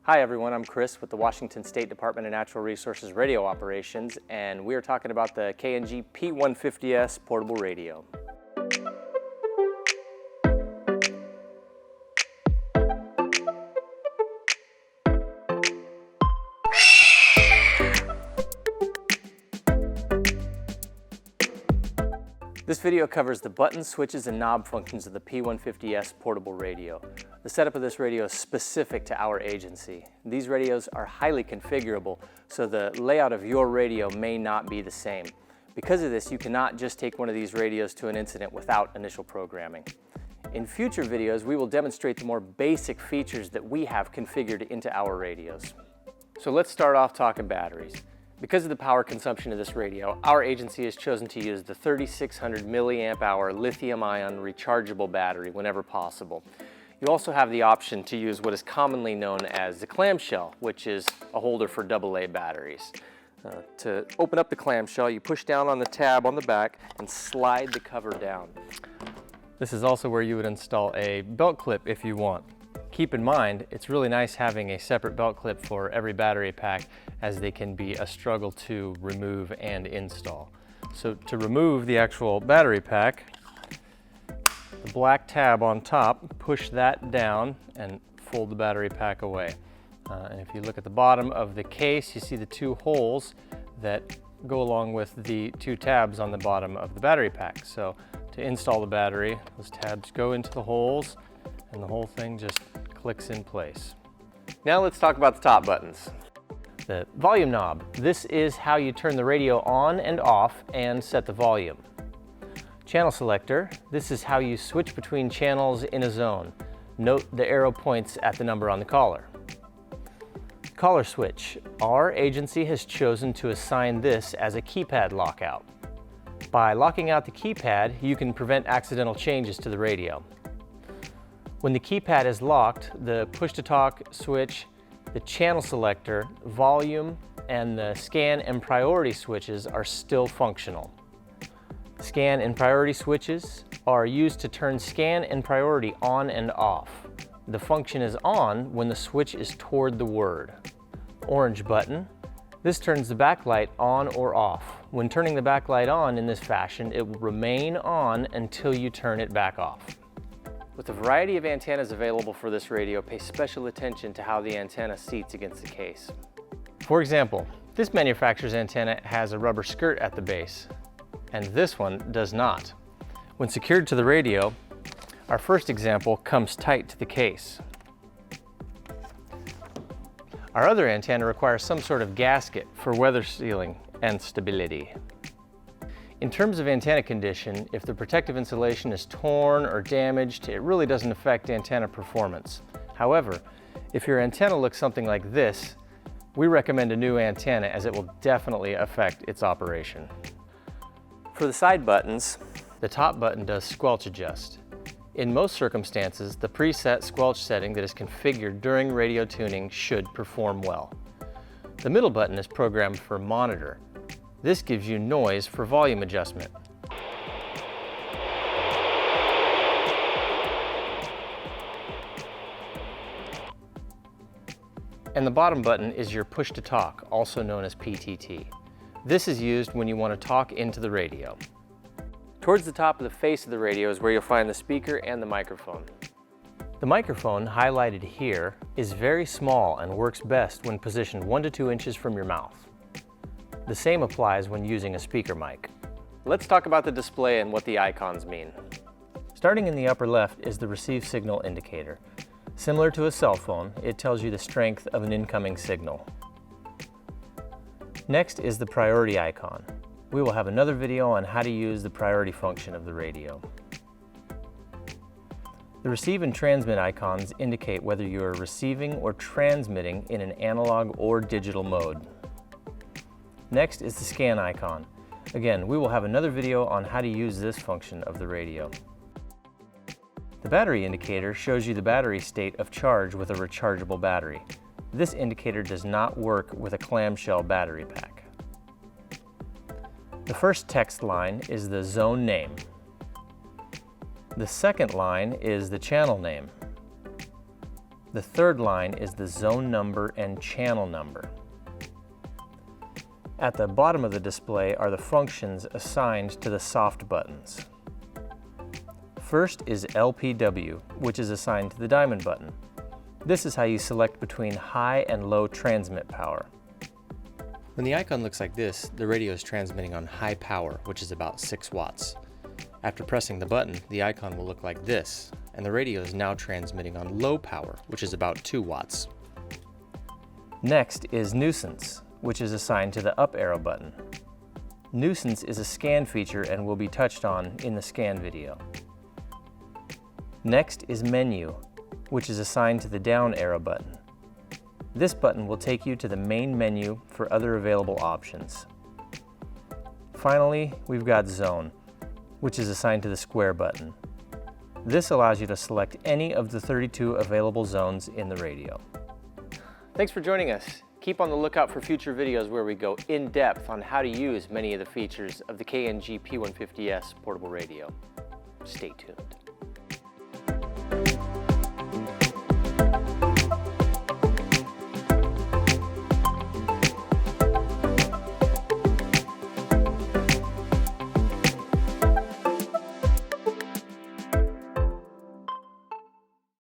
Hi everyone, I'm Chris with the Washington State Department of Natural Resources Radio Operations, and we are talking about the KNG-P150s portable radio. This video covers the buttons, switches, and knob functions of the P150s portable radio. The setup of this radio is specific to our agency. These radios are highly configurable, so the layout of your radio may not be the same. Because of this, you cannot just take one of these radios to an incident without initial programming. In future videos, we will demonstrate the more basic features that we have configured into our radios. So let's start off talking batteries. Because of the power consumption of this radio, our agency has chosen to use the 3600 milliamp hour lithium-ion rechargeable battery whenever possible. You also have the option to use what is commonly known as the clamshell, which is a holder for AA batteries. To open up the clamshell, you push down on the tab on the back and slide the cover down. This is also where you would install a belt clip if you want. Keep in mind, it's really nice having a separate belt clip for every battery pack, as they can be a struggle to remove and install. So to remove the actual battery pack, the black tab on top, push that down and fold the battery pack away. And if you look at the bottom of the case, you see the two holes that go along with the two tabs on the bottom of the battery pack. So to install the battery, those tabs go into the holes and the whole thing just clicks in place. Now let's talk about the top buttons. The volume knob. This is how you turn the radio on and off and set the volume. Channel selector. This is how you switch between channels in a zone. Note the arrow points at the number on the collar. Collar switch. Our agency has chosen to assign this as a keypad lockout. By locking out the keypad, you can prevent accidental changes to the radio. When the keypad is locked, the push-to-talk switch, the channel selector, volume, and the scan and priority switches are still functional. Scan and priority switches are used to turn scan and priority on and off. The function is on when the switch is toward the word. Orange button. This turns the backlight on or off. When turning the backlight on in this fashion, it will remain on until you turn it back off. With a variety of antennas available for this radio, pay special attention to how the antenna seats against the case. For example, this manufacturer's antenna has a rubber skirt at the base, and this one does not. When secured to the radio, our first example comes tight to the case. Our other antenna requires some sort of gasket for weather sealing and stability. In terms of antenna condition, if the protective insulation is torn or damaged, it really doesn't affect antenna performance. However, if your antenna looks something like this, we recommend a new antenna, as it will definitely affect its operation. For the side buttons, the top button does squelch adjust. In most circumstances, the preset squelch setting that is configured during radio tuning should perform well. The middle button is programmed for monitor. This gives you noise for volume adjustment. And the bottom button is your push to talk, also known as PTT. This is used when you want to talk into the radio. Towards the top of the face of the radio is where you'll find the speaker and the microphone. The microphone, highlighted here, is very small and works best when positioned 1 to 2 inches from your mouth. The same applies when using a speaker mic. Let's talk about the display and what the icons mean. Starting in the upper left is the receive signal indicator. Similar to a cell phone, it tells you the strength of an incoming signal. Next is the priority icon. We will have another video on how to use the priority function of the radio. The receive and transmit icons indicate whether you are receiving or transmitting in an analog or digital mode. Next is the scan icon. Again, we will have another video on how to use this function of the radio. The battery indicator shows you the battery state of charge with a rechargeable battery. This indicator does not work with a clamshell battery pack. The first text line is the zone name. The second line is the channel name. The third line is the zone number and channel number. At the bottom of the display are the functions assigned to the soft buttons. First is LPW, which is assigned to the diamond button. This is how you select between high and low transmit power. When the icon looks like this, the radio is transmitting on high power, which is about 6 watts. After pressing the button, the icon will look like this, and the radio is now transmitting on low power, which is about 2 watts. Next is nuisance, which is assigned to the up arrow button. Nuisance is a scan feature and will be touched on in the scan video. Next is menu, which is assigned to the down arrow button. This button will take you to the main menu for other available options. Finally, we've got zone, which is assigned to the square button. This allows you to select any of the 32 available zones in the radio. Thanks for joining us. Keep on the lookout for future videos where we go in depth on how to use many of the features of the KNG-P150s portable radio. Stay tuned.